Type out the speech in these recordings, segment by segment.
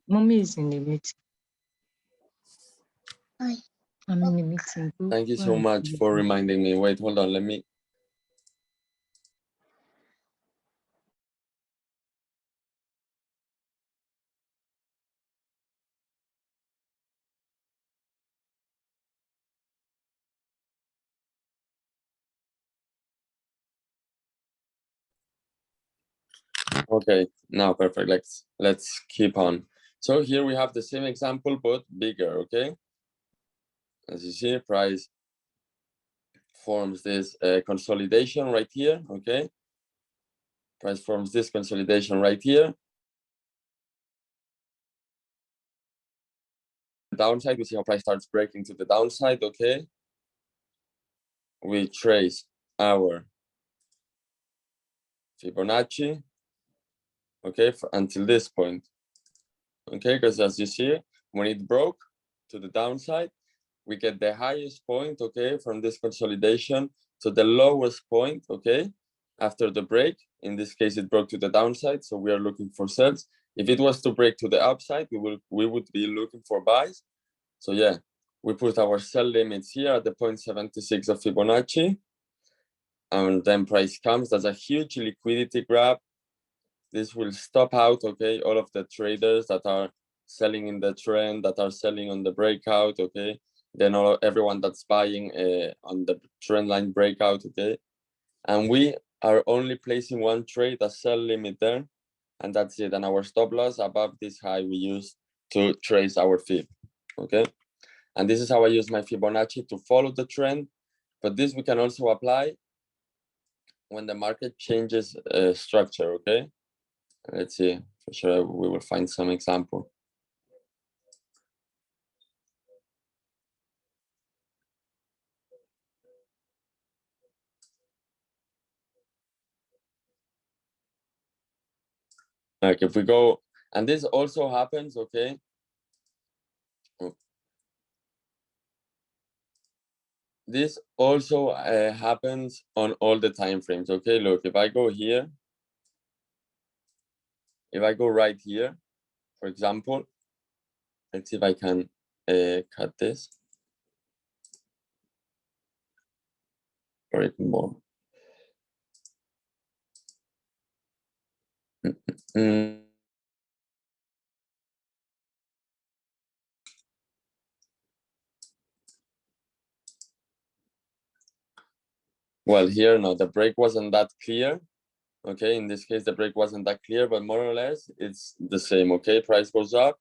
Mommy is in the meeting. I'm in the meeting. Thank you so much for reminding me. Wait, hold on. Let me. Okay, now perfect. Let's keep on. So here we have the same example, but bigger, okay? As you see, price forms this consolidation right here, okay? Price forms this consolidation right here. Downside, we see how price starts breaking to the downside, okay? We trace our Fibonacci, okay, until this point, okay? Because as you see, when it broke to the downside, we get the highest point, okay, from this consolidation to the lowest point, okay, after the break. In this case, it broke to the downside, so we are looking for sells. If it was to break to the upside, we would be looking for buys. So yeah, we put our sell limits here at the 0.76 of Fibonacci, and then price comes. That's a huge liquidity grab. This will stop out, okay, all of the traders that are selling in the trend, that are selling on the breakout, okay. Then everyone that's buying on the trend line breakout, okay. And we are only placing one trade, a sell limit there, and that's it. And our stop loss above this high we use to trace our Fib, okay. And this is how I use my Fibonacci to follow the trend. But this we can also apply when the market changes structure, okay. Let's see, for sure we will find some example. Like if we go, and this also happens, okay. This also happens on all the time frames, okay. Look, if I go here, if I go right here, for example, let's see if I can cut this or even more. Well, here, no, the break wasn't that clear. Okay, in this case, the break wasn't that clear, but more or less, it's the same, okay? Price goes up,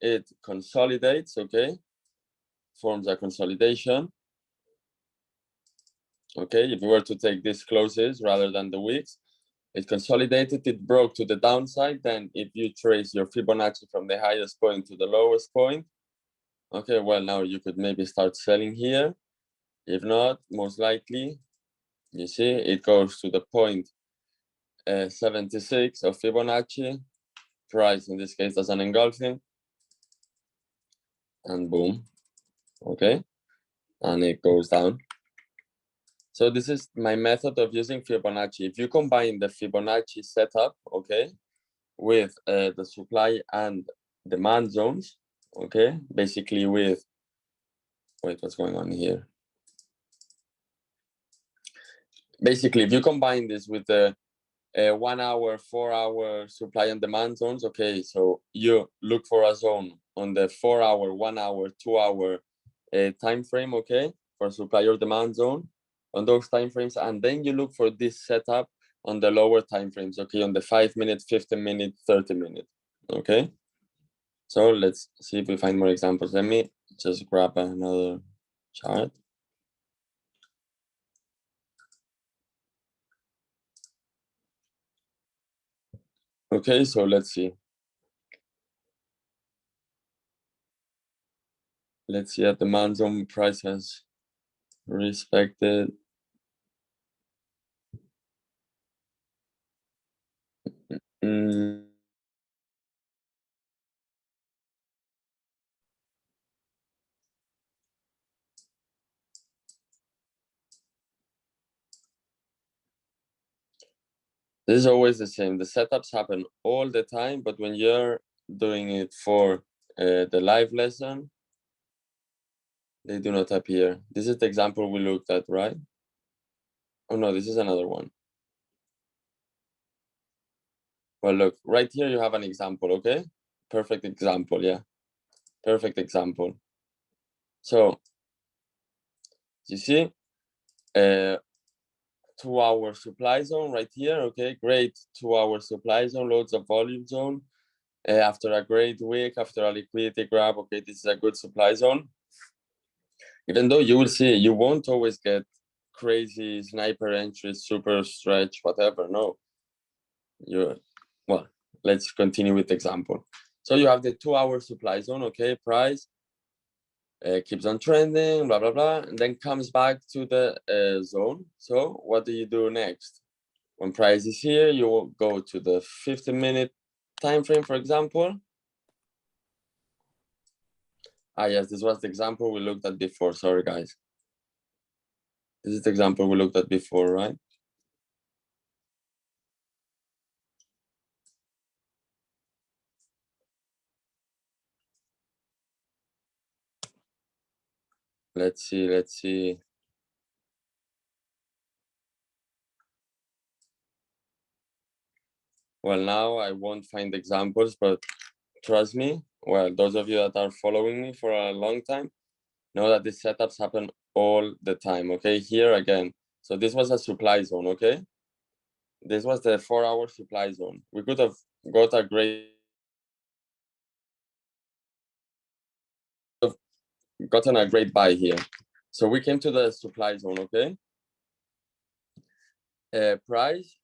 it consolidates, okay? Forms a consolidation. Okay, if we were to take these closes rather than the wicks, it consolidated, it broke to the downside. Then if you trace your Fibonacci from the highest point to the lowest point, okay, well, now you could maybe start selling here. If not, most likely, you see, it goes to the point 76 of Fibonacci. Price, in this case, does an engulfing. And boom, okay? And it goes down. So this is my method of using Fibonacci. If you combine the Fibonacci setup, okay, with the supply and demand zones, okay, basically with, wait, what's going on here? Basically, if you combine this with the 1 hour, 4 hour supply and demand zones, okay, so you look for a zone on the 4 hour, 1 hour, 2 hour time frame, okay, for supply or demand zone on those time frames, and then you look for this setup on the lower time frames, okay, on the 5 minute, 15 minute, 30 minute, okay. So let's see if we find more examples. Let me just grab another chart. Okay, so let's see. Let's see at the demand zone price has respected. This is always the same. The setups happen all the time, but when you're doing it for the live lesson, they do not appear. This is the example we looked at, right? Oh no, this is another one. Well, look, right here you have an example, okay? Perfect example, yeah. Perfect example. So, you see, 2-hour supply zone right here, okay? Great 2-hour supply zone, loads of volume zone. After a great week, after a liquidity grab, okay, this is a good supply zone. Even though you will see, you won't always get crazy sniper entries, super stretch, whatever, no. Well, let's continue with the example. So you have the 2-hour supply zone, okay, price keeps on trending, blah, blah, blah, and then comes back to the zone. So what do you do next? When price is here, you will go to the 15-minute time frame, for example. Yes, this was the example we looked at before. Sorry, guys. This is the example we looked at before, right? Let's see. Well, now I won't find examples, but trust me, well, those of you that are following me for a long time know that these setups happen all the time, okay? Here again, so this was a supply zone, okay? This was the 4-hour supply zone. We could have got a great, gotten a great buy here. So we came to the supply zone, okay? Price,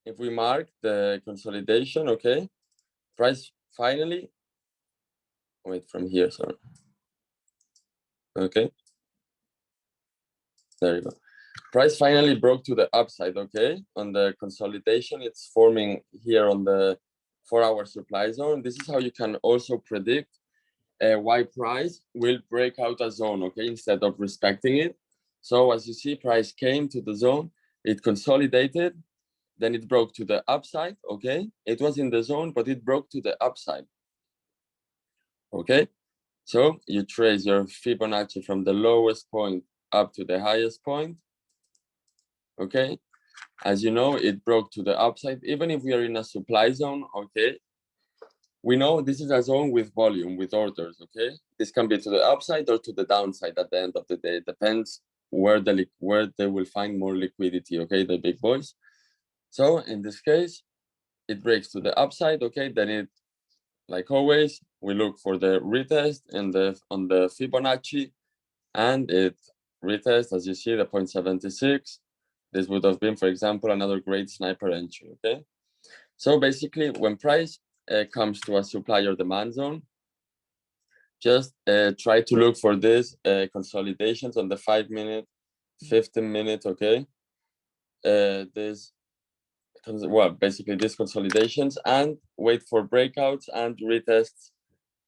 if we mark the consolidation, okay? Price finally, wait, from here, sorry. Okay, there you go. Price finally broke to the upside, okay? On the consolidation, it's forming here on the 4-hour supply zone. This is how you can also predict why price will break out a zone, okay, instead of respecting it. So as you see, price came to the zone, it consolidated, then it broke to the upside, okay? It was in the zone, but it broke to the upside, okay? So you trace your Fibonacci from the lowest point up to the highest point, okay? As you know, it broke to the upside. Even if we are in a supply zone, okay, we know this is a zone with volume, with orders, okay? This can be to the upside or to the downside at the end of the day. It depends where they will find more liquidity, okay, the big boys. So in this case, it breaks to the upside, okay? Then it, like always, we look for the retest on the Fibonacci, and it retests, as you see, the 0.76. This would have been, for example, another great sniper entry, okay? So basically, when price comes to a supply or demand zone, just try to look for these consolidations on the 5-minute, 15-minute, okay? Basically these consolidations, and wait for breakouts and retests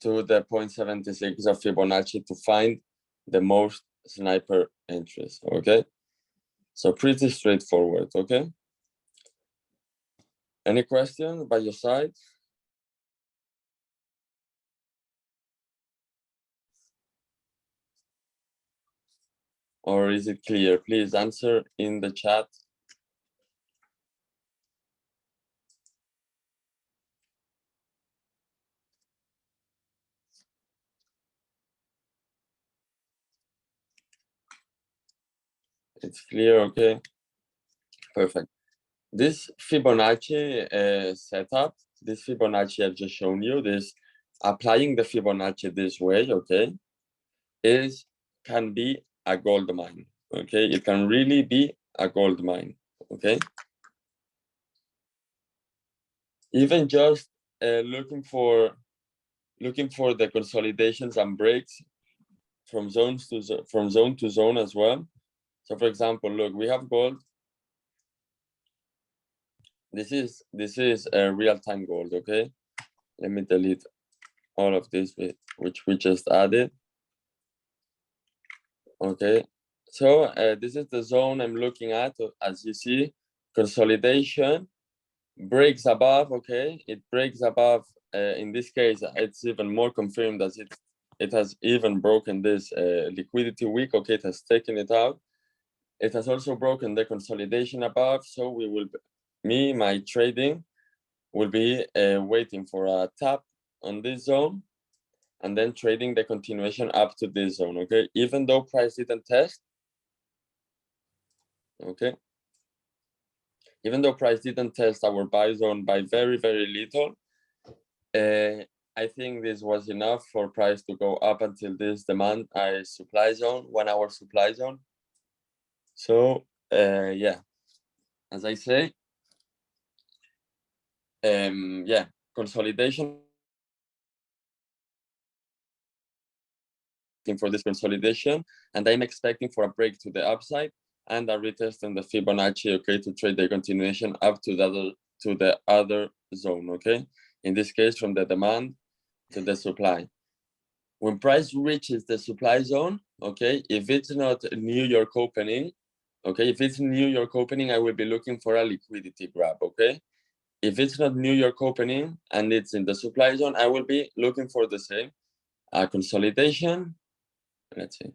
to the 0.76 of Fibonacci to find the most sniper entries, okay? So pretty straightforward, okay? Any questions by your side? Or is it clear? Please answer in the chat. It's clear, okay? Perfect. This Fibonacci setup, this Fibonacci I've just shown you, this applying the Fibonacci this way, okay, can be a gold mine, okay? It can really be a gold mine, okay? Even just looking for the consolidations and breaks from zone to zone as well. So for example, look, we have gold. This is a real-time gold, okay? Let me delete all of this which we just added. Okay, so this is the zone I'm looking at. As you see, consolidation, breaks above, okay, it breaks above, in this case, it's even more confirmed as it has even broken this liquidity week, okay, it has taken it out. It has also broken the consolidation above, so my trading will be waiting for a tap on this zone and then trading the continuation up to this zone, okay? Even though price didn't test, okay? Even though price didn't test our buy zone by very, very little, I think this was enough for price to go up until this supply zone, 1 hour supply zone. So, yeah, as I say, yeah, consolidation for this consolidation, and I'm expecting for a break to the upside and a retest on the Fibonacci, okay, to trade the continuation up to the other zone, okay? In this case, from the demand to the supply. When price reaches the supply zone, okay, if it's not New York opening, okay, if it's New York opening, I will be looking for a liquidity grab, okay? If it's not New York opening and it's in the supply zone, I will be looking for the same, a consolidation. Let's see.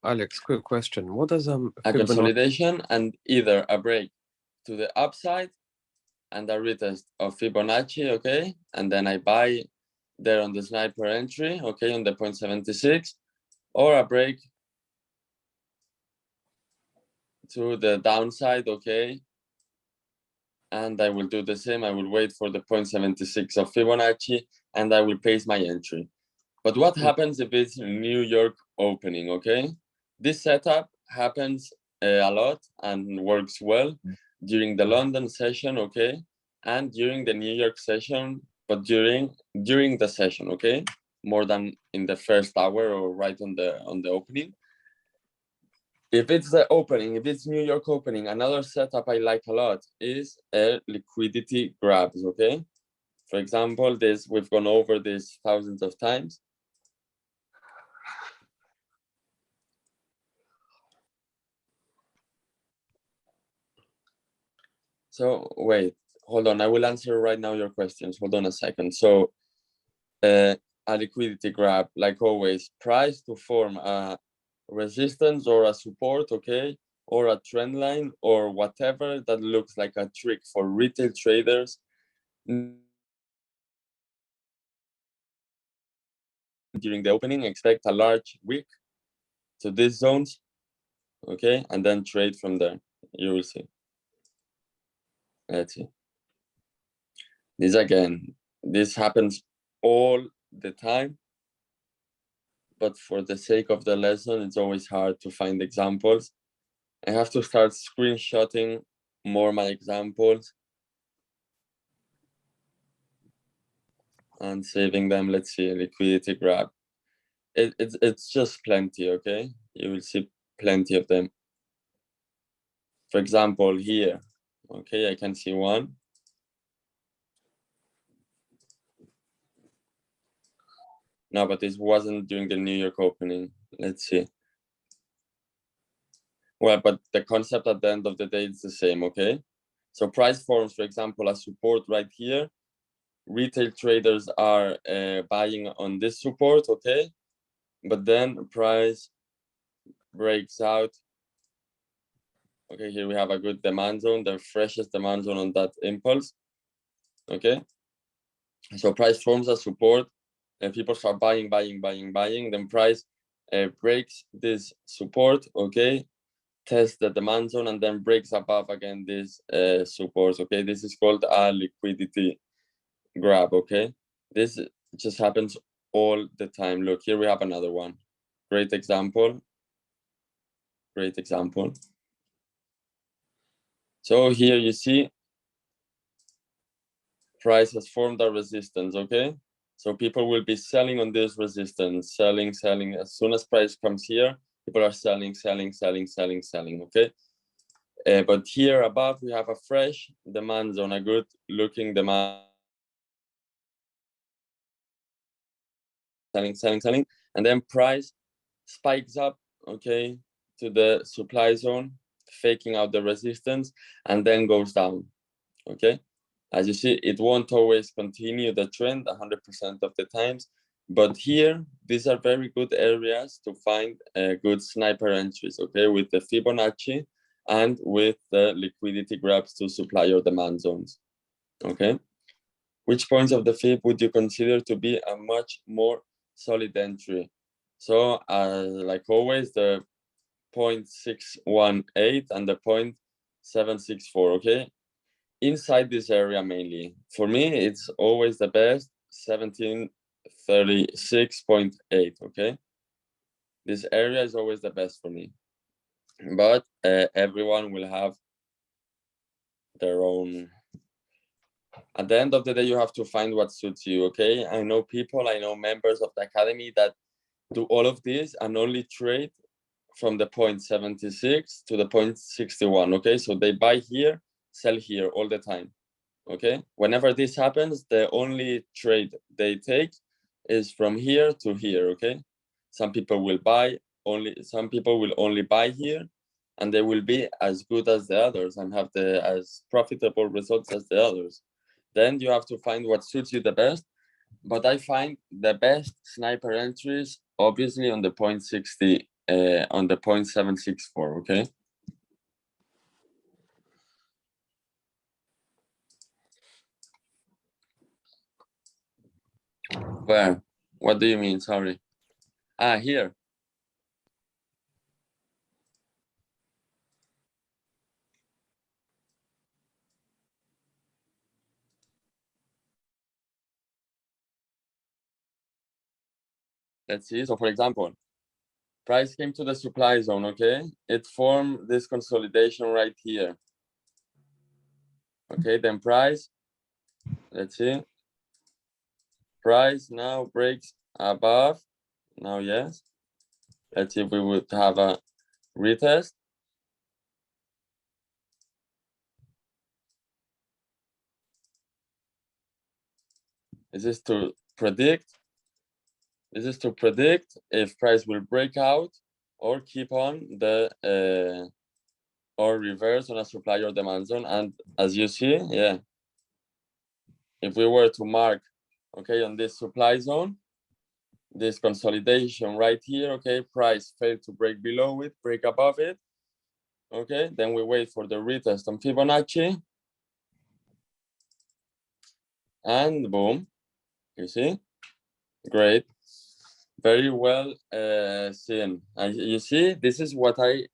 Alex, quick question. What does A consolidation and either a break to the upside and a retest of Fibonacci, okay? And then I buy there on the sniper entry, okay, on the 0.76, or a break to the downside, okay? And I will do the same. I will wait for the 0.76 of Fibonacci and I will pace my entry. But what happens if it's New York opening, okay? This setup happens a lot and works well during the London session, okay? And during the New York session, but during the session, okay? More than in the first hour or right on the opening. If it's the opening, if it's New York opening, another setup I like a lot is liquidity grabs, okay? For example, we've gone over this thousands of times. So wait, hold on. I will answer right now your questions. Hold on a second. So a liquidity grab, like always, price to form a resistance or a support, okay? Or a trend line or whatever that looks like a trick for retail traders. During the opening, expect a large wick to these zones, okay? And then trade from there. You will see. Let's see. This happens all the time, but for the sake of the lesson, it's always hard to find examples. I have to start screenshotting more my examples and saving them. Let's see, liquidity grab. It's just plenty, okay? You will see plenty of them. For example, here, okay, I can see one. No, but this wasn't during the New York opening. Let's see. Well, but the concept at the end of the day is the same, okay? So price forms, for example, a support right here. Retail traders are buying on this support, okay? But then price breaks out. Okay, here we have a good demand zone, the freshest demand zone on that impulse, okay? So price forms a support and people start buying, then price breaks this support, okay? Test the demand zone and then breaks above again this support, okay? This is called a liquidity grab, okay? This just happens all the time. Look, here we have another one. Great example. Great example. So here you see price has formed a resistance, okay? So people will be selling on this resistance, selling. As soon as price comes here, people are selling, okay? But here above, we have a fresh demand zone, a good looking demand. Selling, and then price spikes up, okay, to the supply zone, faking out the resistance and then goes down. Okay, as you see, it won't always continue the trend 100% of the times, but here these are very good areas to find good sniper entries. Okay, with the Fibonacci and with the liquidity grabs to supply or demand zones. Okay, which points of the Fib would you consider to be a much more solid entry? So like always, the 0.618 and the 0.764. Okay, inside this area mainly. For me, it's always the best 1736.8. Okay, this area is always the best for me, but everyone will have their own. At the end of the day, you have to find what suits you. Okay, I know members of the academy that do all of this and only trade from the 0.76 to the 0.61. Okay, so they buy here, sell here all the time. Okay, whenever this happens, the only trade they take is from here to here. Okay, some people will only buy here, and they will be as good as the others and have as profitable results as the others. Then you have to find what suits you the best. But I find the best sniper entries obviously on the 0.60 on the 0.764. Okay, where? What do you mean? Sorry. Here. Let's see. So for example, price came to the supply zone. Okay, it formed this consolidation right here. Okay, then price, let's see, price now breaks above. Now, yes, let's see if we would have a retest. Is this to predict? This is to predict if price will break out or keep on the or reverse on a supply or demand zone. And as you see, yeah, if we were to mark, okay, on this supply zone, this consolidation right here, okay, price failed to break below it, break above it. Okay, then we wait for the retest on Fibonacci, and boom, you see, great, very well seen. And you see, this is what I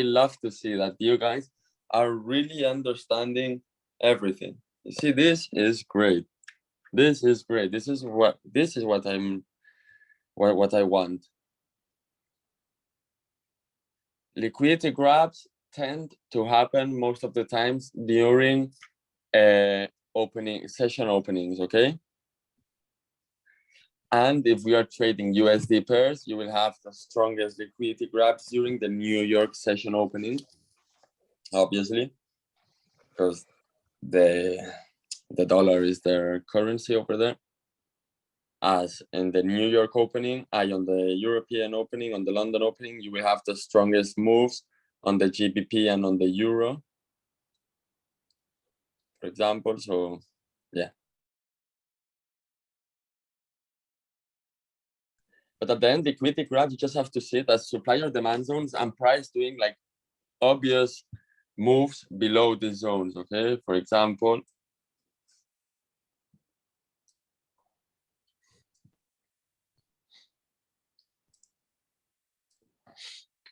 love to see, that you guys are really understanding everything. You see, this is great. This is great. This is what I want. Liquidity grabs tend to happen most of the times during session openings. Okay, and if we are trading USD pairs, you will have the strongest liquidity grabs during the New York session opening, obviously, because the dollar is their currency over there. As in the New York opening, on the European opening, on the London opening, you will have the strongest moves on the GBP and on the Euro, for example. So, yeah. But at the end, liquidity grabs, you just have to see it as supply or demand zones and price doing like obvious moves below the zones. Okay, for example,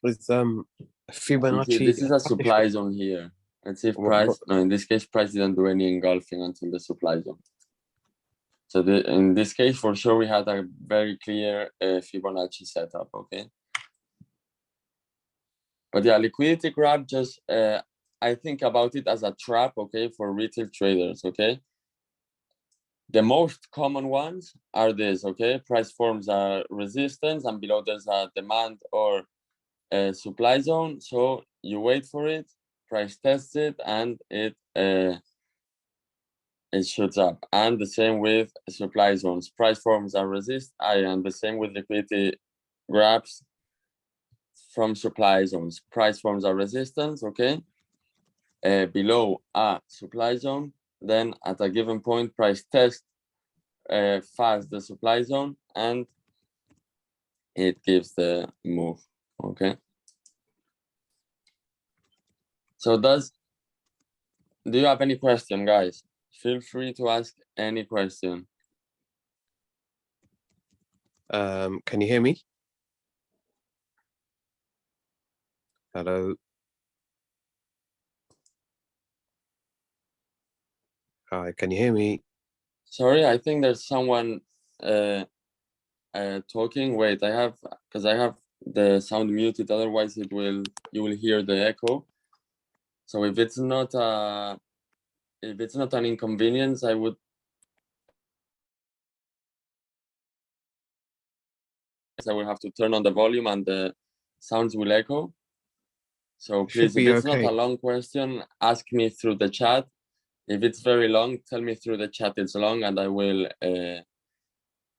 With Fibonacci. this is a supply zone here. Let's see if price. No, in this case, price didn't do any engulfing until the supply zone. So in this case, for sure, we had a very clear Fibonacci setup. Okay. But yeah, liquidity grab, just I think about it as a trap. Okay, for retail traders. Okay. The most common ones are this. Okay, price forms a resistance, and below there's a demand or a supply zone. So you wait for it, price tests it, and it shoots up. And the same with supply zones. Price forms a resist. And the same with liquidity grabs. from supply zones. Price forms a resistance, okay, below a supply zone. Then at a given point, price tests fast the supply zone, and it gives the move, okay? So do you have any question, guys? Feel free to ask any question. Can you hear me? Hello. Hi, can you hear me? Sorry, I think there's someone talking. Wait, because I have the sound muted, otherwise you will hear the echo. So if it's not an inconvenience, I will have to turn on the volume and the sounds will echo. So please, if it's not a long question, ask me through the chat. If it's very long, tell me through the chat it's long, and I will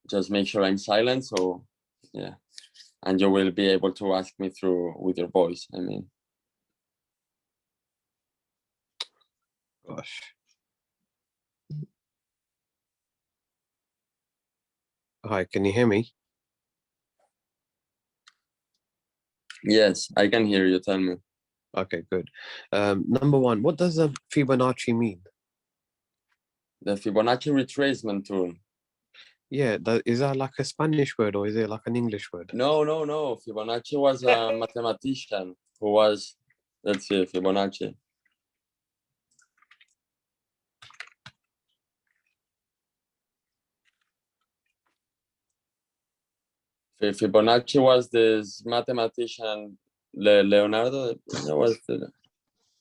just make sure I'm silent. So yeah, and you will be able to ask me through with your voice, I mean. Gosh. Hi, can you hear me? Yes, I can hear you. Tell me. Okay, good. Number one, what does a Fibonacci mean? The Fibonacci retracement tool. Yeah, is that like a Spanish word or is it like an English word? No. Fibonacci was a mathematician who was, let's see, Fibonacci. Fibonacci was this mathematician, Leonardo. That was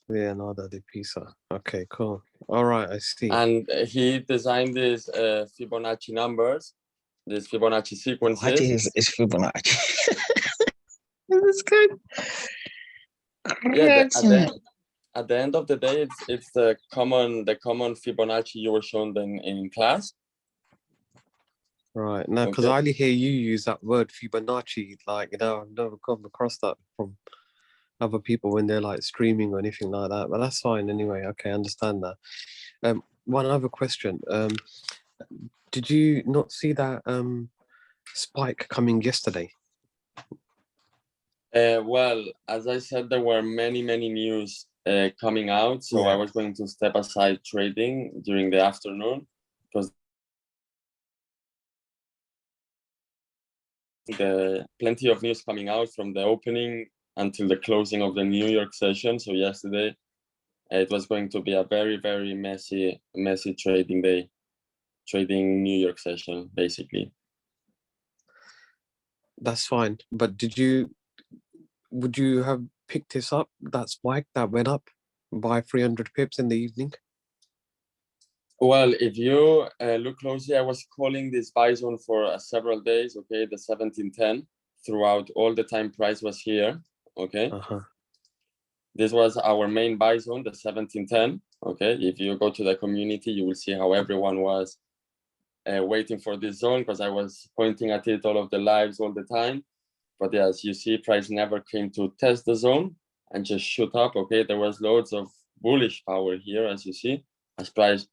Leonardo da Pisa. Okay, cool. All right, I see. And he designed these Fibonacci numbers, these Fibonacci sequences. What is Fibonacci? It's good. Yeah, at the end of the day, it's the common Fibonacci you were shown in class. Right. No, because I only hear you use that word Fibonacci. Like, I've never come across that from other people when they're like streaming or anything like that. But that's fine anyway. Okay, I understand that. One other question. Did you not see that spike coming yesterday? Well, as I said, there were many news coming out, so I was going to step aside trading during the afternoon because plenty of news coming out from the opening until the closing of the New York session. So yesterday, it was going to be a very messy trading day, trading New York session, basically. That's fine. But would you have picked this up, that spike that went up by 300 pips in the evening? Well, if you look closely, I was calling this buy zone for several days, okay, the 1710, throughout all the time price was here, okay? This was our main buy zone, the 1710, okay? If you go to the community, you will see how everyone was waiting for this zone because I was pointing at it all of the lives all the time. But yeah, as you see, price never came to test the zone and just shoot up, okay? There was loads of bullish power here, as you see, as price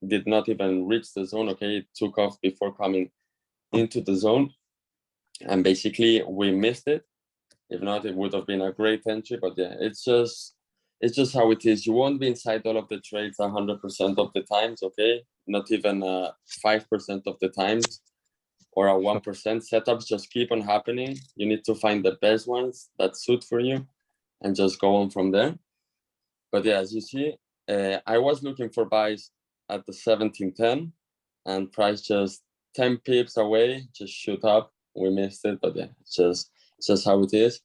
did not even reach the zone, okay? It took off before coming into the zone. And basically, we missed it. If not, it would have been a great entry. But yeah, it's just how it is. You won't be inside all of the trades 100% of the times, okay? Not even 5% of the times, or a 1%. Setups just keep on happening. You need to find the best ones that suit for you and just go on from there. But yeah, as you see, I was looking for buys at the 1710 and price just 10 pips away, just shoot up. We missed it, but yeah, it's just how it is.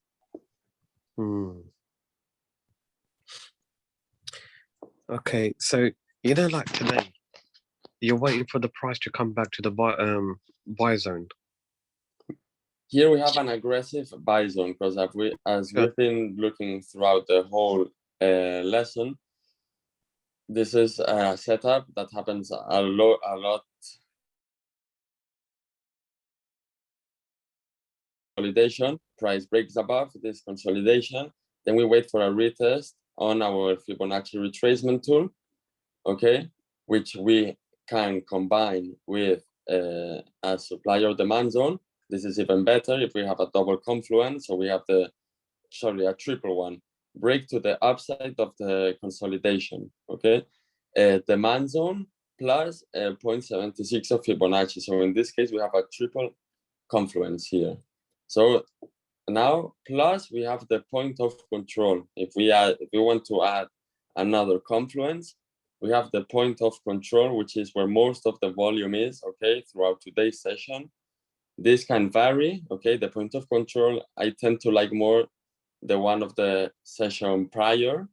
Okay, so like today, you're waiting for the price to come back to the buy zone. Here we have an aggressive buy zone because as we've been looking throughout the whole lesson, this is a setup that happens a lot consolidation, price breaks above this consolidation, then we wait for a retest on our Fibonacci retracement tool, okay, which we can combine with a supply or demand zone. This is even better if we have a double confluence, so we have a triple one, break to the upside of the consolidation, okay? Demand zone plus 0.76 of Fibonacci. So in this case, we have a triple confluence here. So now, plus we have the point of control. If we want to add another confluence, we have the point of control, which is where most of the volume is, okay, throughout today's session. This can vary, okay? The point of control, I tend to like more the one of the session prior,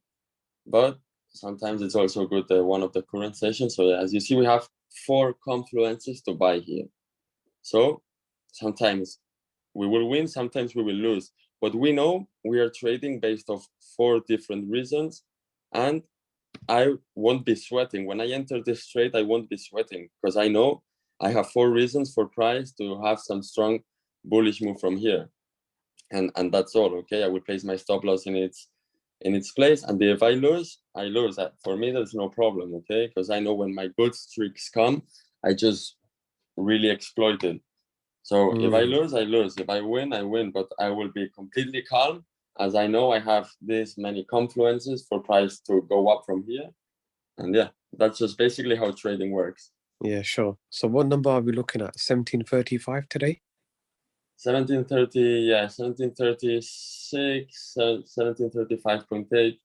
but sometimes it's also good, the one of the current session. So as you see, we have 4 confluences to buy here. So sometimes we will win, sometimes we will lose, but we know we are trading based off 4 different reasons, and I won't be sweating. When I enter this trade, I won't be sweating because I know I have 4 reasons for price to have some strong bullish move from here. And that's all, okay? I will place my stop loss in its place, and if I lose, I lose. For me, there's no problem, okay? Because I know when my good streaks come, I just really exploit it. So if I lose, I lose. If I win, I win. But I will be completely calm, as I know I have this many confluences for price to go up from here. And yeah, that's just basically how trading works. Yeah, sure. So what number are we looking at? 1735 today? 1730, yeah, 1736, 1735.8,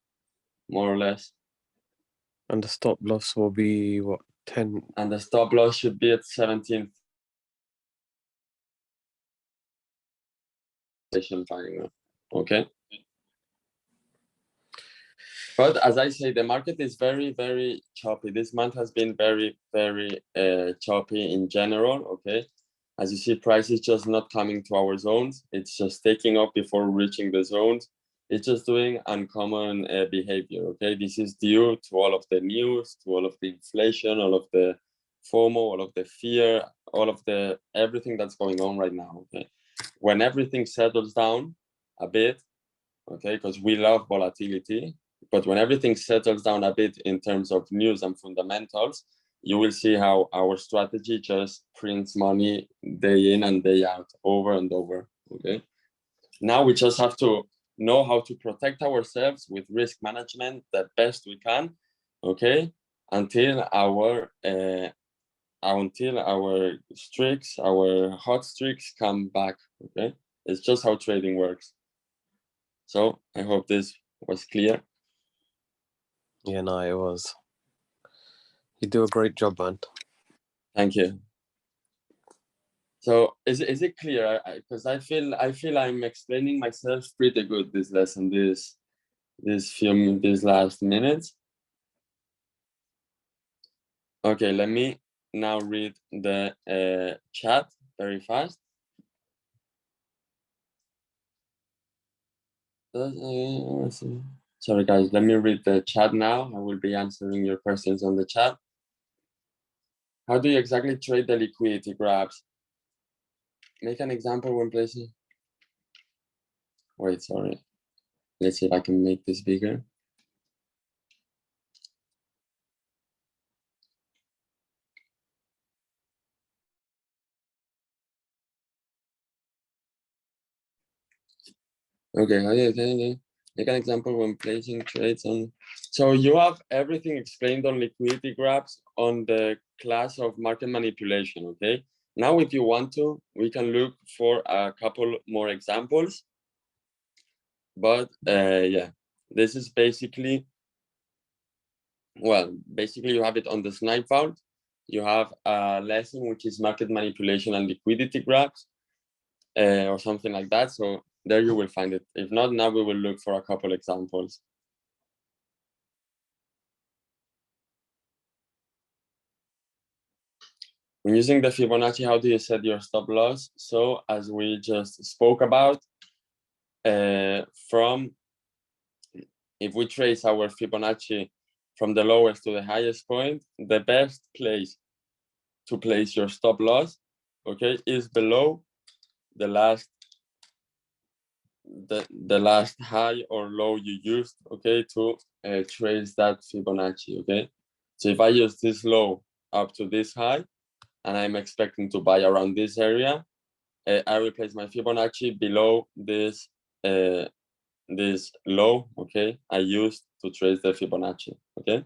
more or less. And the stop loss will be what, 10? And the stop loss should be at 17. Okay. But as I say, the market is very, very choppy. This month has been very, very choppy in general, okay? As you see, price is just not coming to our zones. It's just taking off before reaching the zones. It's just doing uncommon behavior, okay? This is due to all of the news, to all of the inflation, all of the FOMO, all of the fear, all of the everything that's going on right now, okay? When everything settles down a bit, okay, because we love volatility, but when everything settles down a bit in terms of news and fundamentals, you will see how our strategy just prints money day in and day out, over and over, okay? Now we just have to know how to protect ourselves with risk management the best we can, okay? Until our streaks, our hot streaks come back, okay? It's just how trading works. So I hope this was clear. Yeah, no, it was. You do a great job, man. Thank you. So is it clear? Because I feel I'm explaining myself pretty good this lesson, these last minutes. Okay, let me now read the chat very fast. Sorry guys, let me read the chat now. I will be answering your questions on the chat. How do you exactly trade the liquidity grabs? Make an example when placing. Wait, sorry. Let's see if I can make this bigger. Okay, okay. Make an example when placing trades on. So you have everything explained on liquidity grabs on the class of market manipulation, okay? Now, if you want to, we can look for a couple more examples. But yeah, this is basically, well, basically you have it on the Snipe Vault. You have a lesson which is market manipulation and liquidity grabs or something like that. So there you will find it. If not, now we will look for a couple examples. When using the Fibonacci, how do you set your stop loss? So as we just spoke about, if we trace our Fibonacci from the lowest to the highest point, the best place to place your stop loss, okay, is below the last the last high or low you used, okay, to trace that Fibonacci, okay? So if I use this low up to this high, and I'm expecting to buy around this area, I will place my Fibonacci below this this low, okay, I used to trace the Fibonacci, okay?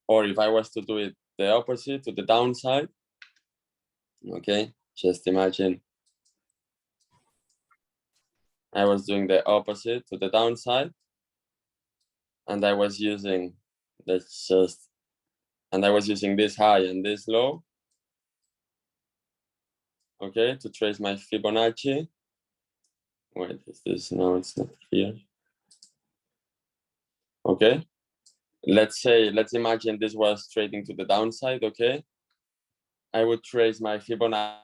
Or if I was to do it the opposite, to the downside, okay, just imagine I was doing the opposite to the downside, and I was using, and I was using this high and this low, okay, to trace my Fibonacci. Wait, is this, no, it's not here. Okay, let's imagine this was trading to the downside, okay? I would trace my Fibonacci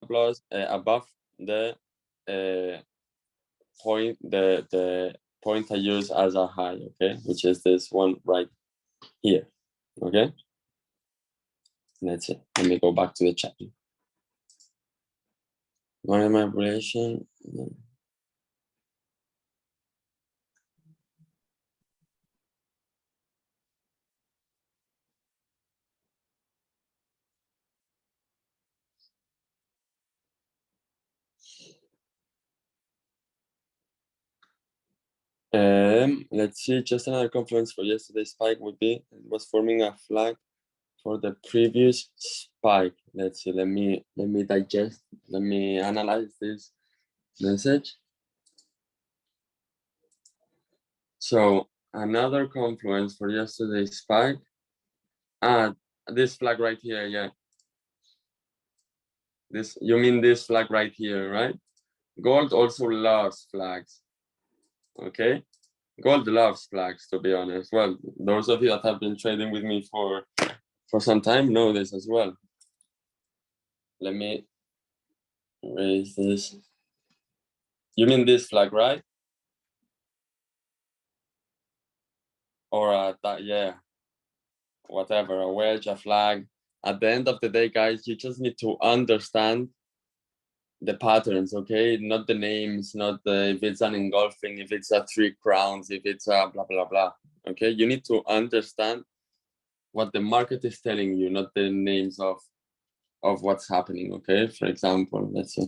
plus above the point, the point I use as a high, okay, which is this one right here, okay? That's it. Let me go back to the chat. What am I relation? Let's see, just another confluence for yesterday's spike would be, it was forming a flag for the previous spike. Let's see, let me digest, let me analyze this message. So another confluence for yesterday's spike. This flag right here, yeah. This, you mean this flag right here, right? Gold also loves flags, okay? Gold loves flags, to be honest. Well, those of you that have been trading with me for some time know this as well. Let me raise this. You mean this flag, right? Or that, yeah, whatever, a wedge, a flag. At the end of the day, guys, you just need to understand the patterns, okay? Not the names, not the, if it's an engulfing, if it's a 3 crowns, if it's a blah, blah, blah, okay? You need to understand what the market is telling you, not the names of what's happening, okay? For example, let's see.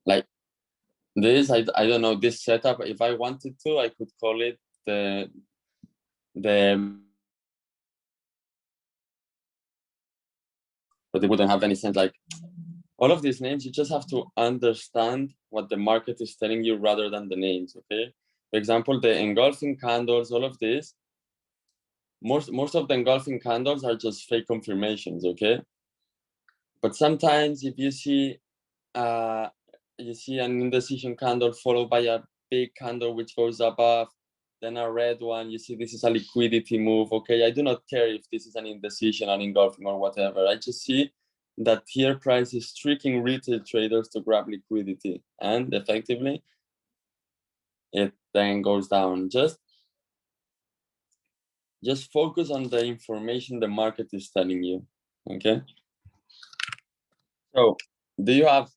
Like this, I don't know, this setup, if I wanted to, I could call it the but it wouldn't have any sense. Like all of these names, you just have to understand what the market is telling you rather than the names, okay? For example, the engulfing candles, all of this, most of the engulfing candles are just fake confirmations, okay? But sometimes if you see an indecision candle followed by a big candle which goes above, then a red one, you see this is a liquidity move, okay? I do not care if this is an indecision, an engulfing or whatever. I just see that here price is tricking retail traders to grab liquidity, and effectively it then goes down. Just focus on the information the market is telling you, okay? So do you have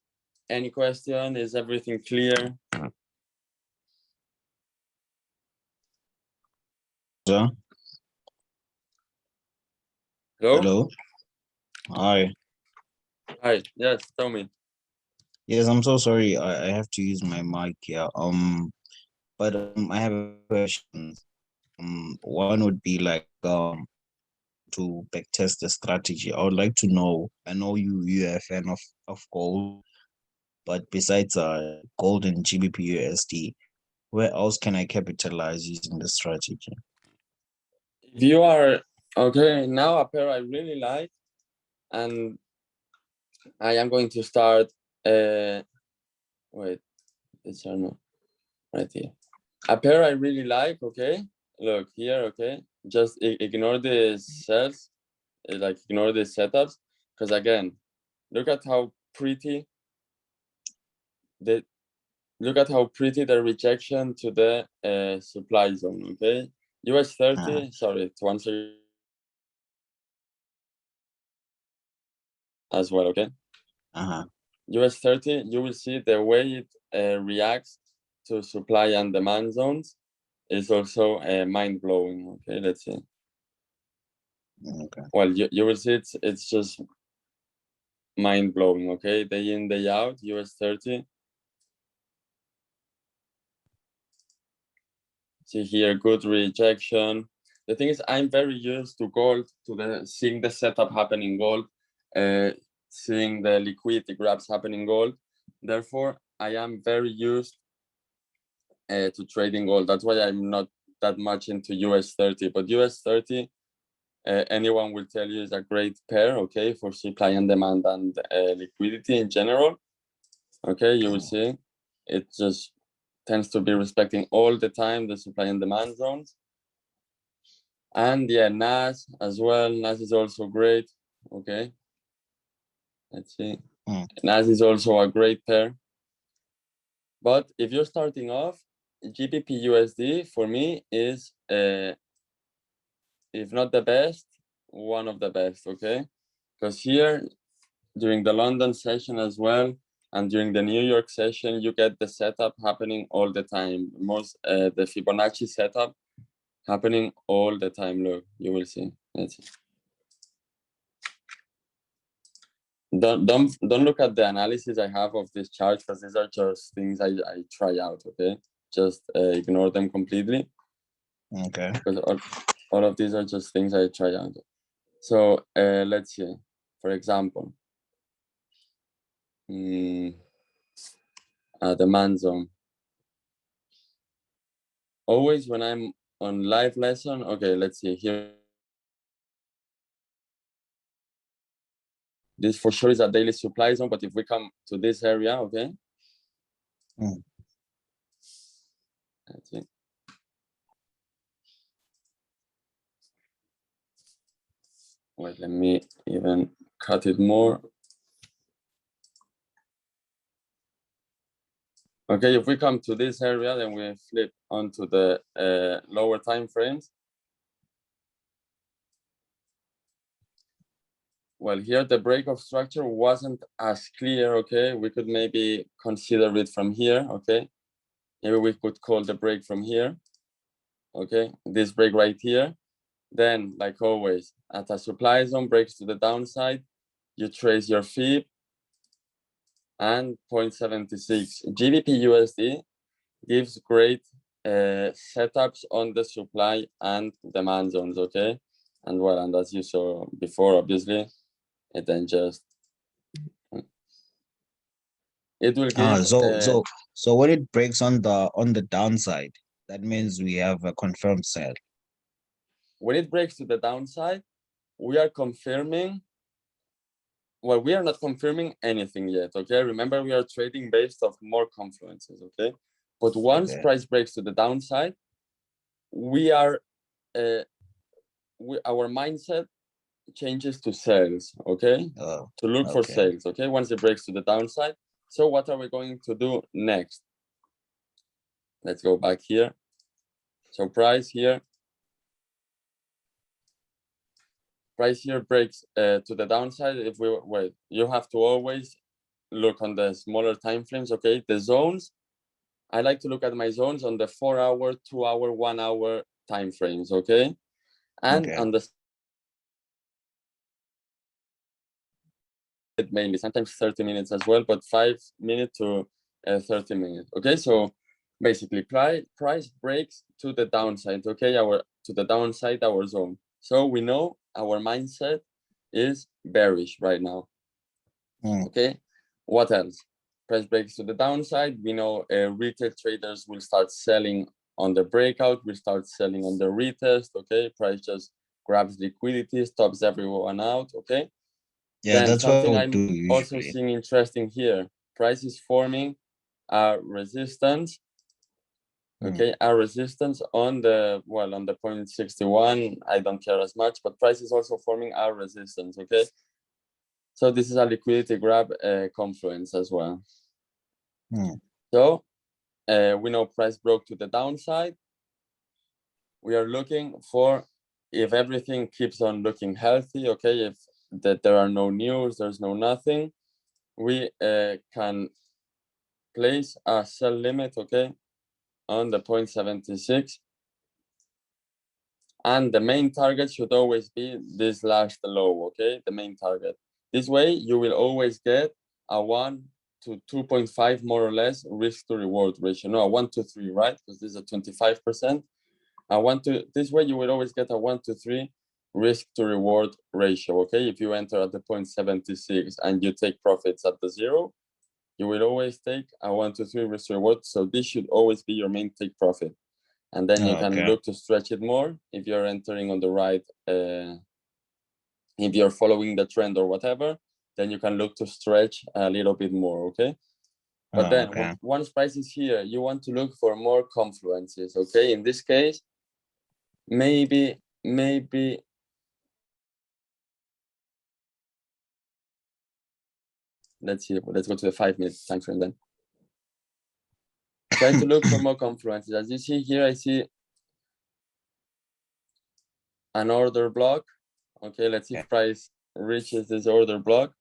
any question? Is everything clear? Yeah. Hello? Hello. Hi. Hi, yes, tell me. Yes, I'm so sorry. I have to use my mic here. But I have a question. One would be like to backtest the strategy. I would like to know. I know you are a fan of gold, but besides gold and GBP USD, where else can I capitalize using the strategy? If you are okay, now a pair I really like, and I am going to start. Wait, it's not right here. A pair I really like. Okay, look here. Okay, just ignore the sets, like ignore the setups, because again, look at how pretty the rejection to the supply zone. Okay, US 30. Sorry to answer. as well, okay? US 30, you will see the way it reacts to supply and demand zones is also mind-blowing, okay? Let's see. Okay. Well, you will see it's just mind-blowing, okay? Day in, day out, US 30. See here, good rejection. The thing is, I'm very used to gold, to seeing the setup happen in gold, seeing the liquidity grabs happen in gold. Therefore, I am very used to trading gold. That's why I'm not that much into US 30. But US 30, anyone will tell you is a great pair, okay, for supply and demand and liquidity in general. Okay, you will see it just tends to be respecting all the time the supply and demand zones. And yeah, NAS as well. NAS is also great. Okay, let's see. NAS is also a great pair. But if you're starting off, GBP USD for me is, if not the best, one of the best. Okay, because here during the London session as well, and during the New York session, you get the setup happening all the time. The Fibonacci setup happening all the time. Look, you will see. Let's see. Don't look at the analysis I have of this chart, because these are just things I try out. Okay, just ignore them completely. Okay. Because all of these are just things I try out. So let's see. For example, demand zone. Always when I'm on live lesson, okay, let's see here. This for sure is a daily supply zone, but if we come to this area, okay. Let's see. Wait, let me even cut it more. Okay, if we come to this area, then we flip onto the lower time frames. Well, here the break of structure wasn't as clear, okay? We could maybe consider it from here, okay? Maybe we could call the break from here, okay? This break right here. Then, like always, at a supply zone breaks to the downside, you trace your Fib and 0.76. GBP USD gives great setups on the supply and demand zones, okay? And well, and as you saw before, obviously, it then just it will give. So when it breaks on the downside, that means we have a confirmed sell. When it breaks to the downside, we are confirming. Well, we are not confirming anything yet, okay? Remember, we are trading based off more confluences, okay? But once price breaks to the downside, we are our mindset changes to sales, okay? To look for sales, okay? Once it breaks to the downside. So what are we going to do next? Let's go back here. So price here breaks to the downside. If we wait, you have to always look on the smaller time frames, okay? The zones, I like to look at my zones on the 4 hour, 2 hour, 1 hour time frames, okay? And on the mainly, sometimes 30 minutes as well, but 5 minutes to 30 minutes, okay? So basically price breaks to the downside, okay? To the downside, our zone. So we know our mindset is bearish right now, okay? What else? Price breaks to the downside. We know retail traders will start selling on the breakout, will start selling on the retest, okay? Price just grabs liquidity, stops everyone out, okay? Yeah, then that's something what I'm we do also usually. seeing interesting here. Price is forming a resistance, okay? A resistance on the 0.61. I don't care as much, but price is also forming a resistance, okay? So this is a liquidity grab confluence as well. So we know price broke to the downside. We are looking for, if everything keeps on looking healthy, okay, if that there are no news, there's no nothing, we can place a sell limit, okay, on the 0.76. And the main target should always be this last low, okay, the main target. This way, you will always get a 1 to 2.5 more or less risk to reward ratio. No, a 1 to 3, right? Because this is a 25%. This way, you will always get a 1 to 3 risk to reward ratio, okay? If you enter at the 0.76 and you take profits at the 0, you will always take a 1 to 3 risk to reward. So this should always be your main take profit. And then you can look to stretch it more if you're entering on the right, if you're following the trend or whatever, then you can look to stretch a little bit more, okay? But then once price is here, you want to look for more confluences, okay? In this case, maybe, let's see, let's go to the 5-minute time frame then. Try to look for more confluences. As you see here, I see an order block. Okay, let's see if price reaches this order block.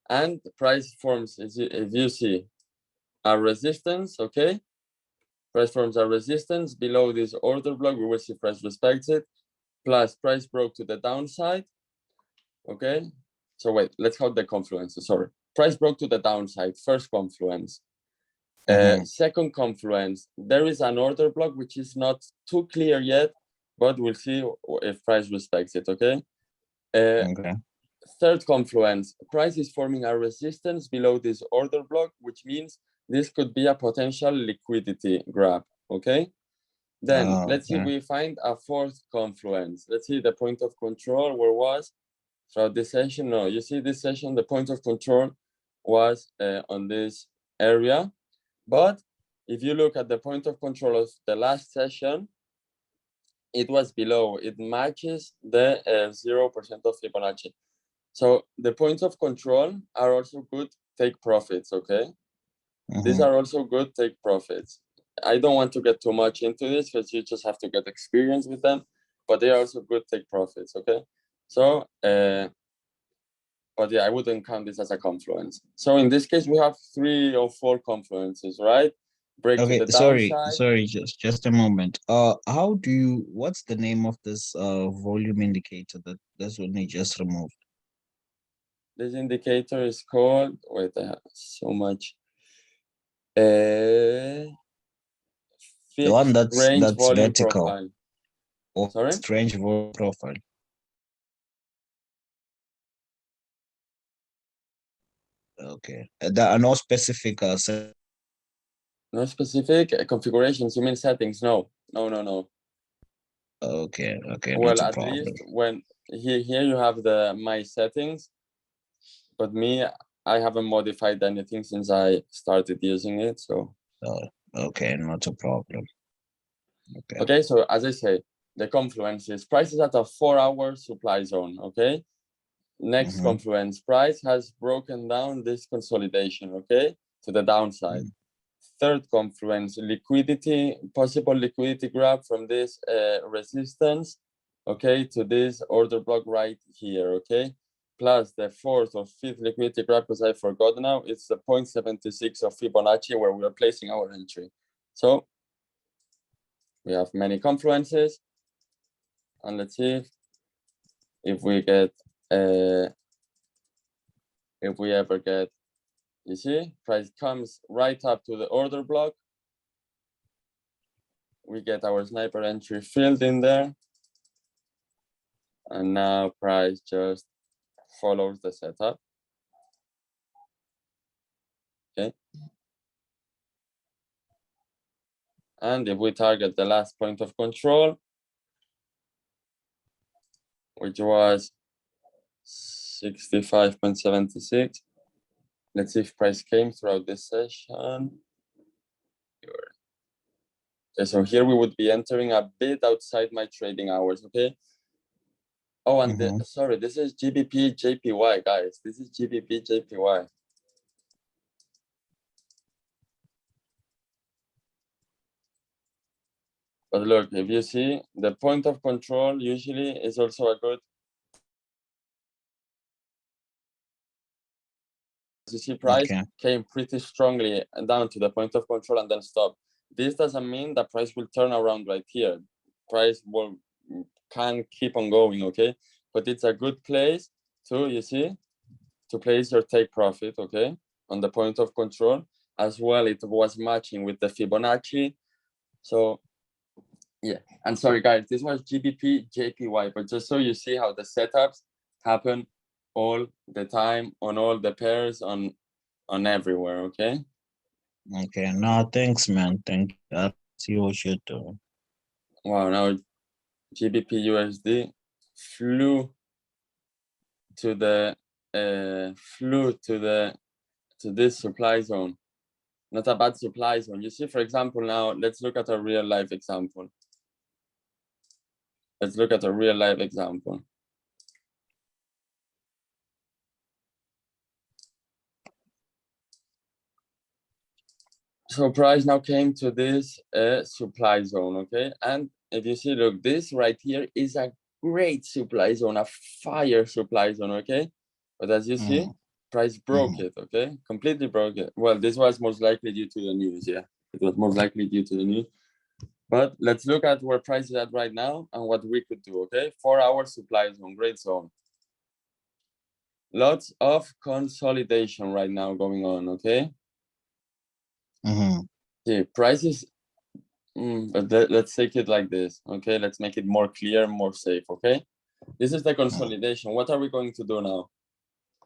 And the price forms, if you see, a resistance, okay? Price forms a resistance below this order block. We will see price respects it. Plus price broke to the downside, okay? So wait, let's count the confluences, sorry. Price broke to the downside, first confluence. Second confluence, there is an order block which is not too clear yet, but we'll see if price respects it, okay? Third confluence, price is forming a resistance below this order block, which means this could be a potential liquidity grab, okay? Then let's see if we find a fourth confluence. Let's see the point of control, where was throughout this session? No, you see this session, the point of control was on this area. But if you look at the point of control of the last session, it was below. It matches the 0% of Fibonacci. So the points of control are also good take profits, okay? These are also good take profits. I don't want to get too much into this because you just have to get experience with them, but they are also good take profits, okay? So, but yeah, I wouldn't count this as a confluence. So in this case, we have 3 or 4 confluences, right? Break to the downside. Sorry, just a moment. What's the name of this volume indicator that this one they just removed? This indicator is called, wait, I have so much. The one that's vertical. Profile. Or sorry? Strange volume profile. Okay. There are no specific no specific configurations. You mean settings? No. Okay. Well, at least when here you have my settings, but me, I haven't modified anything since I started using it. So okay, not a problem. Okay, so as I say, the confluences price is at a 4-hour supply zone. Okay, next confluence, price has broken down this consolidation, okay, to the downside. Third confluence, liquidity, possible liquidity grab from this resistance, okay, to this order block right here, okay, plus the fourth or fifth liquidity grab, because I forgot now, it's the 0.76 of Fibonacci where we are placing our entry. So we have many confluences, and let's see if we get if we ever get, you see, price comes right up to the order block. We get our sniper entry filled in there. And now price just follows the setup. Okay. And if we target the last point of control, which was 65.76, let's see if price came throughout this session. Okay, so here we would be entering a bit outside my trading hours, okay? Oh, and sorry, this is GBP JPY, guys. This is GBP JPY. But look, if you see, the point of control usually is also a good you see, price Okay. came pretty strongly down to the point of control and then stopped. This doesn't mean that price will turn around right here. Price can keep on going, okay? But it's a good place to, you see, to place your take profit, okay, on the point of control. As well, it was matching with the Fibonacci. So yeah, and sorry guys, this was GBP JPY, but just so you see how the setups happen all the time on all the pairs on everywhere, okay? Okay. No, thanks, man. Thank you. I see what you're doing. Wow, now GBP USD flew to the to this supply zone. Not a bad supply zone. You see, for example, now let's look at a real life example. Let's look at a real life example. So price now came to this supply zone, okay? And if you see, look, this right here is a great supply zone, a fire supply zone, okay? But as you see, price broke it, okay? Completely broke it. Well, this was most likely due to the news, yeah. It was most likely due to the news. But let's look at where price is at right now and what we could do, okay? 4-hour supply zone, great zone. Lots of consolidation right now going on, okay? Yeah, prices, but let's take it like this, okay? Let's make it more clear, more safe, okay? This is the consolidation. What are we going to do now?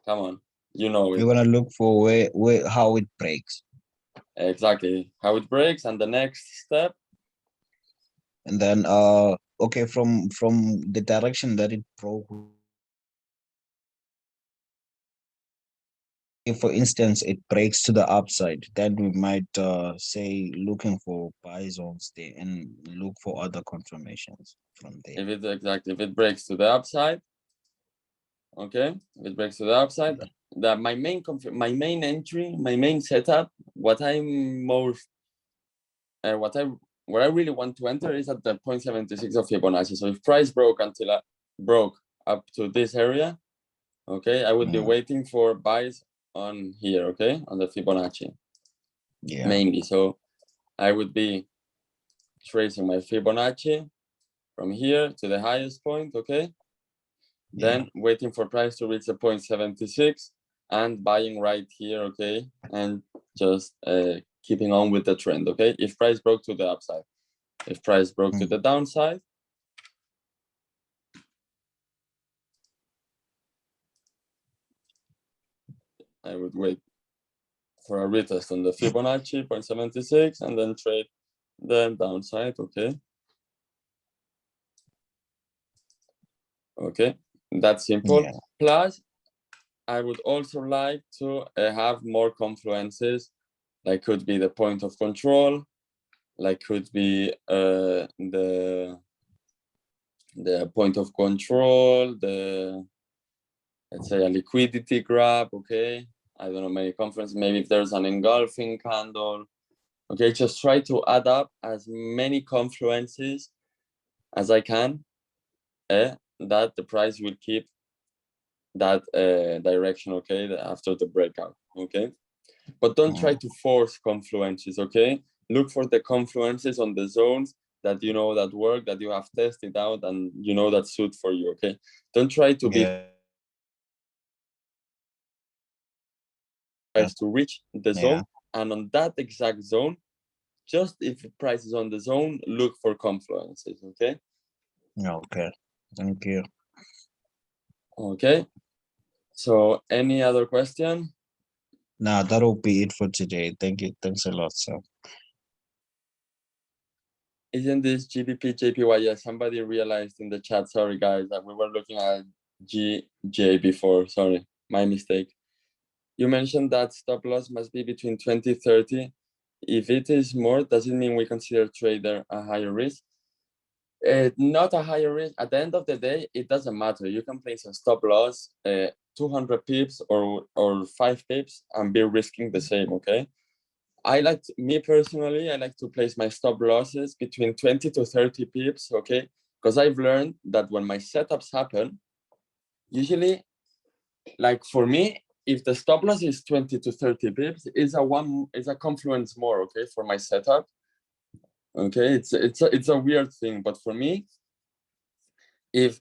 Come on, you know it. You're gonna look for where how it breaks, Exactly, how it breaks, and the next step. and then okay, from the direction that it broke. If, for instance, it breaks to the upside, then we might say looking for buy zones there and look for other confirmations from there. If it breaks to the upside, okay, if it breaks to the upside, that my main entry, my main setup, what I'm most where I really want to enter is at the 0.76 of Fibonacci. So if price broke broke up to this area, okay, I would be waiting for buys on here, okay, on the Fibonacci, mainly. So I would be tracing my Fibonacci from here to the highest point, okay, then waiting for price to reach the 0.76 and buying right here, okay, and just keeping on with the trend, okay? If price broke to the upside, if price broke to the downside, I would wait for a retest on the Fibonacci 0.76 and then trade the downside, okay? Okay, that's simple. Plus, I would also like to have more confluences, like could be the point of control, like could be the point of control, let's say a liquidity grab, okay? I don't know, maybe conference, maybe if there's an engulfing candle, okay? Just try to add up as many confluences as I can, that the price will keep that direction, okay, after the breakout, okay? But don't try to force confluences, okay? Look for the confluences on the zones that you know that work, that you have tested out, and you know that suit for you, okay? Don't try to be to reach the zone, and on that exact zone, just if the price is on the zone, look for confluences, okay? Okay, thank you. Okay, so any other question? Nah, that'll be it for today. Thank you. Thanks a lot, sir. Isn't this GBP JPY? Yeah, somebody realized in the chat, sorry guys, that we were looking at GJ before, sorry, my mistake. You mentioned that stop loss must be between 20-30. If it is more, does it mean we consider trader a higher risk? Not a higher risk. At the end of the day, it doesn't matter. You can place a stop loss 200 pips or 5 pips and be risking the same, okay? Me personally, I like to place my stop losses between 20 to 30 pips, okay? Because I've learned that when my setups happen, usually, like for me, if the stop loss is 20 to 30 pips, is a confluence more, okay, for my setup. Okay, it's a weird thing, but for me, if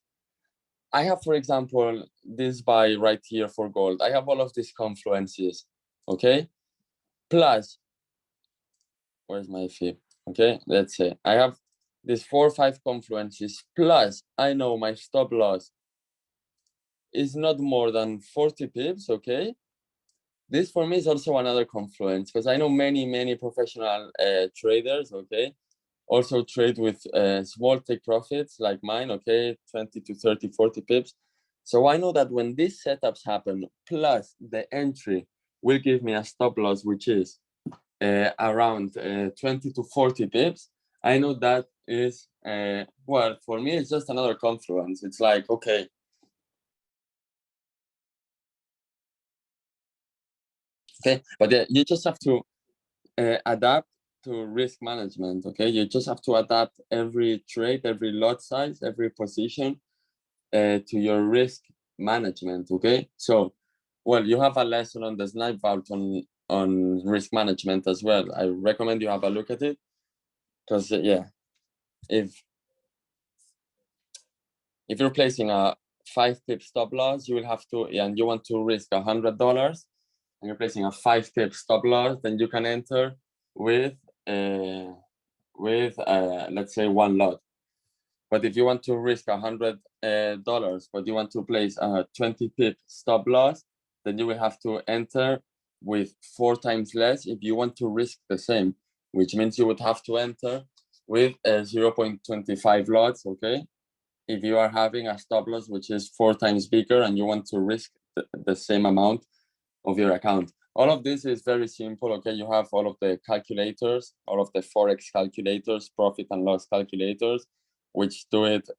I have, for example, this buy right here for gold, I have all of these confluences, okay? Plus, where's my fib? Okay, let's say I have these 4 or 5 confluences, plus I know my stop loss is not more than 40 pips, okay? This for me is also another confluence, because I know many professional traders, okay? Also trade with small take profits like mine, okay? 20 to 30, 40 pips. So I know that when these setups happen, plus the entry will give me a stop loss, which is around 20 to 40 pips, I know that is, well, for me, it's just another confluence. It's like, okay. Okay, but yeah, you just have to adapt to risk management, okay? You just have to adapt every trade, every lot size, every position to your risk management, okay? So, well, you have a lesson on the Snipe Vault on risk management as well. I recommend you have a look at it, because yeah, if you're placing a 5 pip stop loss, you will have to, and you want to risk $100, and you're placing a 5 pip stop loss, then you can enter with let's say 1 lot. But if you want to risk $100, but you want to place a 20 pip stop loss, then you will have to enter with 4 times less if you want to risk the same, which means you would have to enter with 0.25 lots, okay? If you are having a stop loss which is 4 times bigger and you want to risk the same amount of your account. All of this is very simple, okay? You have all of the calculators, all of the Forex calculators, profit and loss calculators, which do it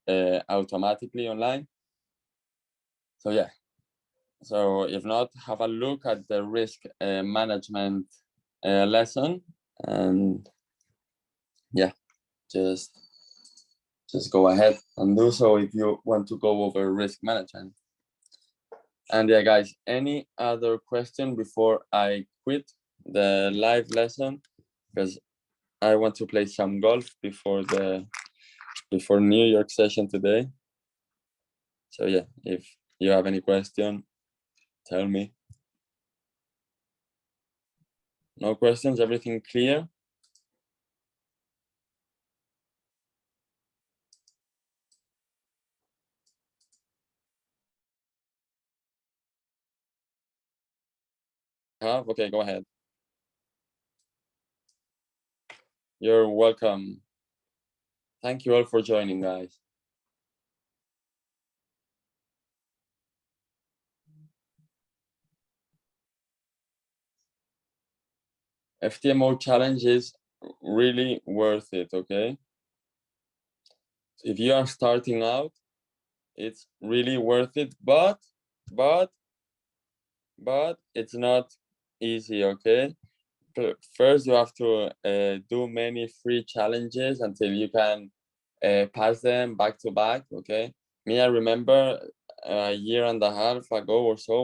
automatically online. So yeah, so if not, have a look at the risk management lesson, and yeah, just go ahead and do so if you want to go over risk management. And yeah, guys, any other question before I quit the live lesson? Because I want to play some golf before New York session today. So yeah, if you have any question, tell me. No questions, everything clear? Okay, go ahead. You're welcome. Thank you all for joining, guys. FTMO challenge is really worth it, okay? If you are starting out, it's really worth it, but it's not easy, okay? First, you have to do many free challenges until you can pass them back to back, okay? Me, I remember a year and a half ago or so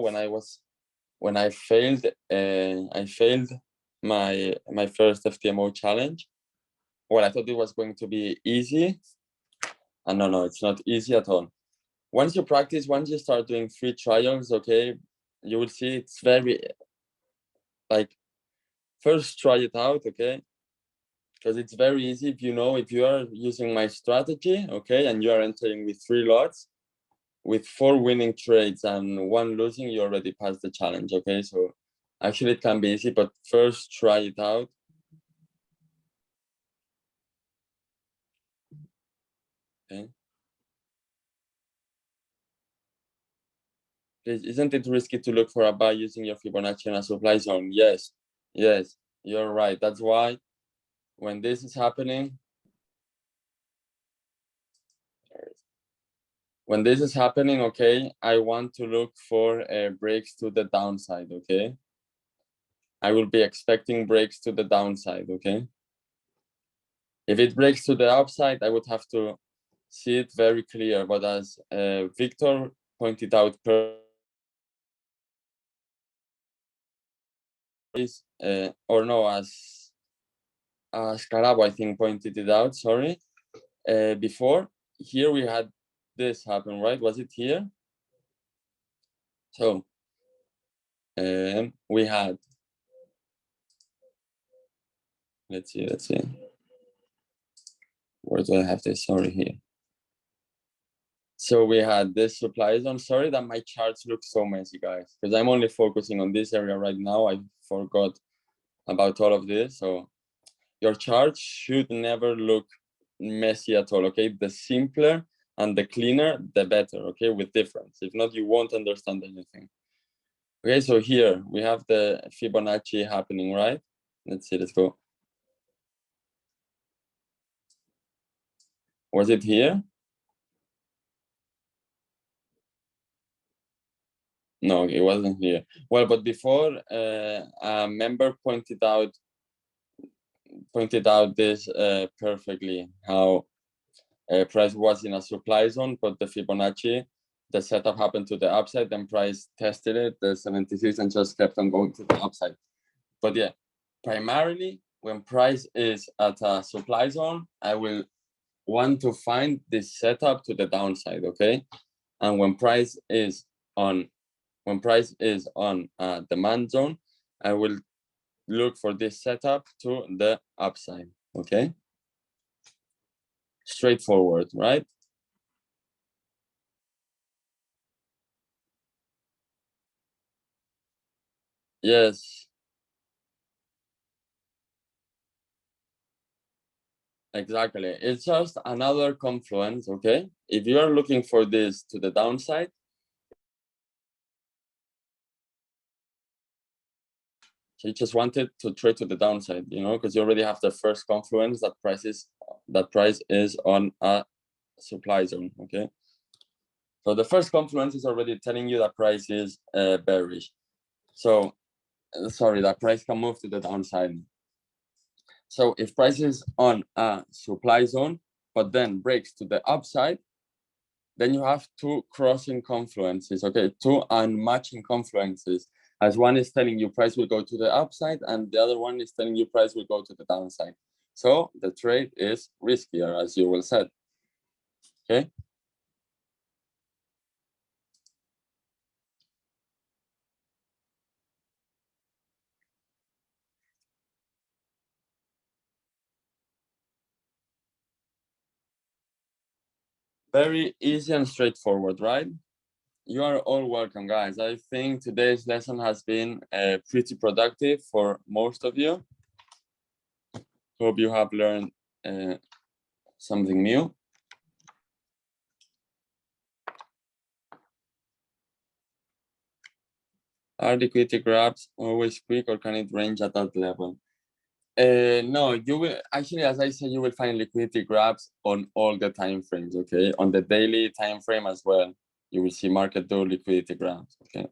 when I failed my first FTMO challenge. Well, I thought it was going to be easy, and no, it's not easy at all. Once you practice, once you start doing free trials, okay, you will see it's very, like, first try it out, okay? Because it's very easy if you are using my strategy, okay, and you are entering with 3 lots, with 4 winning trades and 1 losing, you already passed the challenge, okay? So actually it can be easy, but first try it out. Okay. Please, isn't it risky to look for a buy using your Fibonacci and a supply zone? Yes, you're right. That's why when this is happening, okay, I want to look for breaks to the downside, okay? I will be expecting breaks to the downside, okay? If it breaks to the upside, I would have to see it very clear, but as Victor pointed out is or no, as Carabo, I think, pointed it out, sorry, before. Here we had this happen, right? Was it here? So we had, let's see. Where do I have this? Sorry, here. So we had this supply zone. Sorry that my charts look so messy, guys, because I'm only focusing on this area right now. I forgot about all of this. So your chart should never look messy at all, okay? The simpler and the cleaner, the better, okay? With difference. If not, you won't understand anything. Okay, so here we have the Fibonacci happening, right? Let's see, let's go. Was it here? No, it wasn't here. Well, but before a member pointed out this perfectly, how price was in a supply zone, but the Fibonacci, the setup happened to the upside, then price tested it, the 76, and just kept on going to the upside. But yeah, primarily when price is at a supply zone, I will want to find this setup to the downside, okay? And when price is on a demand zone, I will look for this setup to the upside, okay? Straightforward, right? Yes. Exactly. It's just another confluence, okay? If you are looking for this to the downside, so you just wanted to trade to the downside, you know, because you already have the first confluence that price is on a supply zone, okay? So the first confluence is already telling you that price is bearish. So, sorry, that price can move to the downside. So if price is on a supply zone, but then breaks to the upside, then you have two crossing confluences, okay? Two unmatching confluences. As one is telling you price will go to the upside and the other one is telling you price will go to the downside. So the trade is riskier, as you will said, okay? Very easy and straightforward, right? You are all welcome, guys. I think today's lesson has been pretty productive for most of you. Hope you have learned something new. Are liquidity grabs always quick or can it range at that level? No, you will actually, as I said, you will find liquidity grabs on all the time frames, okay? On the daily time frame as well, you will see market do liquidity grabs, okay?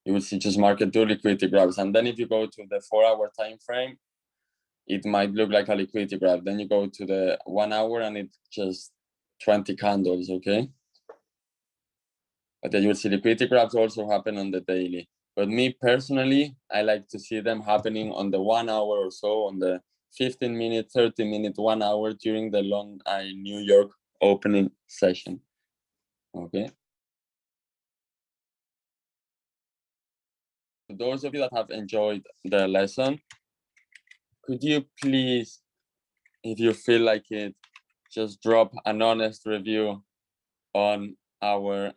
You will see just market do liquidity grabs, and then if you go to the 4-hour time frame, it might look like a liquidity grab. Then you go to the 1 hour and it's just 20 candles, okay? But then you will see liquidity grabs also happen on the daily. But me personally, I like to see them happening on the 1 hour or so, on the 15-minute, 30-minute, 1 hour during the long New York opening session. Okay. For those of you that have enjoyed the lesson, could you please, if you feel like it, just drop an honest review on our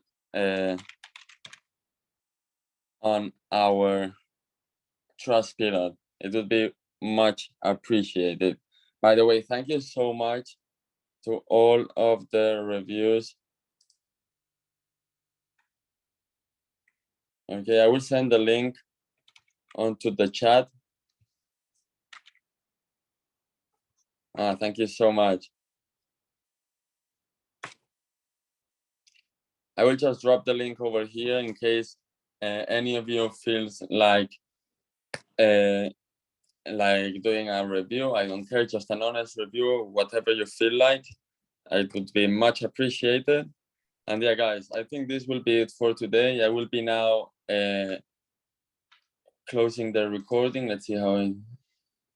trust pillar? It would be much appreciated. By the way, thank you so much to all of the reviews. Okay, I will send the link onto the chat. Thank you so much. I will just drop the link over here in case any of you feels like doing a review. I don't care, just an honest review, whatever you feel like. It would be much appreciated. And yeah, guys, I think this will be it for today. I will be now closing the recording. Let's see how